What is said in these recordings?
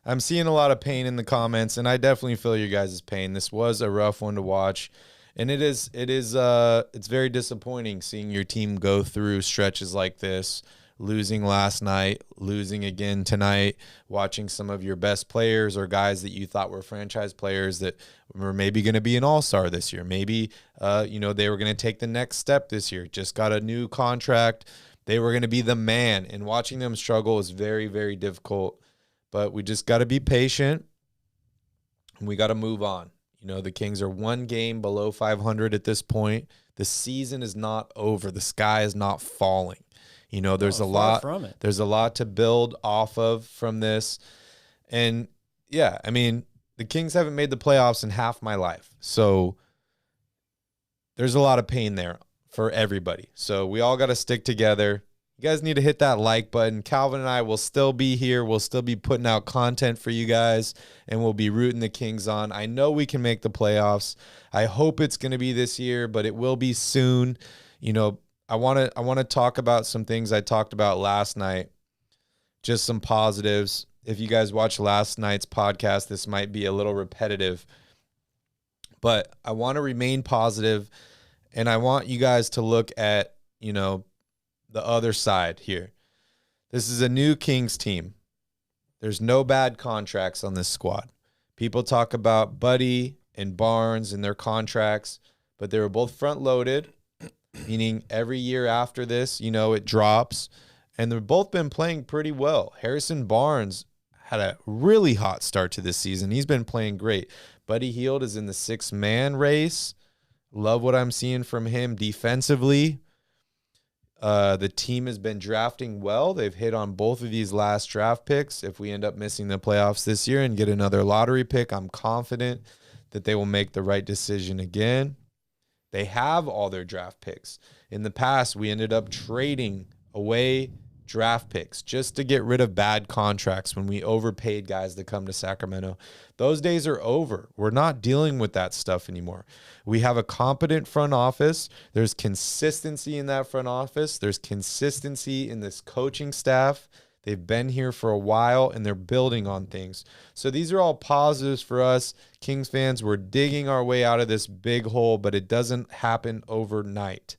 I'm seeing a lot of pain in the comments, and I definitely feel your guys' pain. This was a rough one to watch, and it's very disappointing seeing your team go through stretches like this, losing last night, losing again tonight, watching some of your best players or guys that you thought were franchise players that were maybe going to be an all-star this year. Maybe, they were going to take the next step this year, just got a new contract. They were going to be the man, and watching them struggle is very, very difficult. But we just got to be patient, and we got to move on. The Kings are one game below 500 at this point. The season is not over. The sky is not falling. There's a lot from it. There's a lot to build off of from this. And, yeah, I mean, the Kings haven't made the playoffs in half my life. So there's a lot of pain there for everybody. So we all got to stick together. You guys need to hit that like button. Calvin and I will still be here. We'll still be putting out content for you guys, and we'll be rooting the Kings on. I know we can make the playoffs. I hope it's going to be this year, but it will be soon. I want to talk about some things I talked about last night, just some positives. If you guys watched last night's podcast, this might be a little repetitive, but I want to remain positive, and I want you guys to look at, the other side here. This is a new Kings team. There's no bad contracts on this squad. People talk about Buddy and Barnes and their contracts, but they were both front-loaded, meaning every year after this, it drops. And they've both been playing pretty well. Harrison Barnes had a really hot start to this season. He's been playing great. Buddy Hield is in the 6-man race. Love what I'm seeing from him defensively. The team has been drafting well. They've hit on both of these last draft picks. If we end up missing the playoffs this year and get another lottery pick, I'm confident that they will make the right decision again. They have all their draft picks. In the past, we ended up trading away draft picks just to get rid of bad contracts when we overpaid guys to come to Sacramento. Those days are over. We're not dealing with that stuff anymore. We have a competent front office. There's consistency in that front office. There's consistency in this coaching staff. They've been here for a while, and they're building on things. So these are all positives for us. Kings fans, we're digging our way out of this big hole, but it doesn't happen overnight.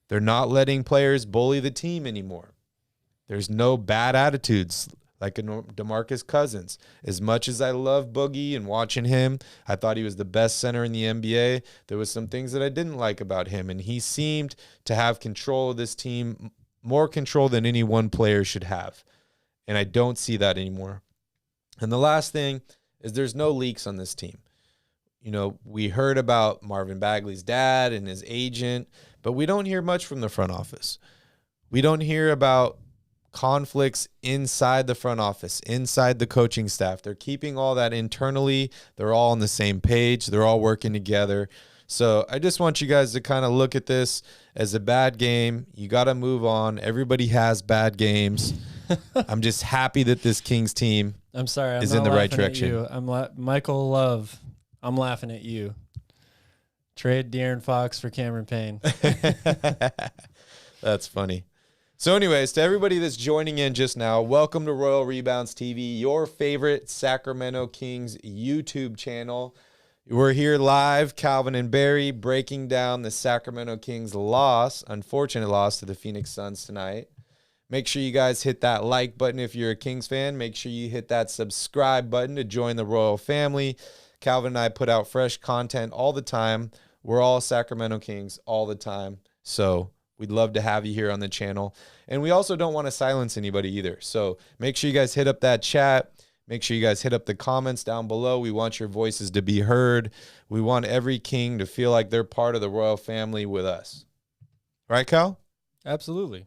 They're not letting players bully the team anymore. There's no bad attitudes like a DeMarcus Cousins. As much as I love Boogie and watching him, I thought he was the best center in the NBA. There was some things that I didn't like about him, and he seemed to have control of this team, more control than any one player should have. And I don't see that anymore. And the last thing is there's no leaks on this team. We heard about Marvin Bagley's dad and his agent, but we don't hear much from the front office. We don't hear about conflicts inside the front office, inside the coaching staff. They're keeping all that internally. They're all on the same page. They're all working together. So I just want you guys to kind of look at this as a bad game. You got to move on. Everybody has bad games. I'm just happy that this Kings team is in the right direction. Michael Love, I'm laughing at you. Trade De'Aaron Fox for Cameron Payne. That's funny. So anyways, to everybody that's joining in just now, welcome to Royal Rebounds TV, your favorite Sacramento Kings YouTube channel. We're here live, Calvin and Barry, breaking down the Sacramento Kings unfortunate loss to the Phoenix Suns tonight. Make sure you guys hit that like button if you're a Kings fan. Make sure you hit that subscribe button to join the Royal family. Calvin and I put out fresh content all the time. We're all Sacramento Kings all the time. So we'd love to have you here on the channel. And we also don't want to silence anybody either. So make sure you guys hit up that chat. Make sure you guys hit up the comments down below. We want your voices to be heard. We want every King to feel like they're part of the Royal family with us. Right, Cal? Absolutely.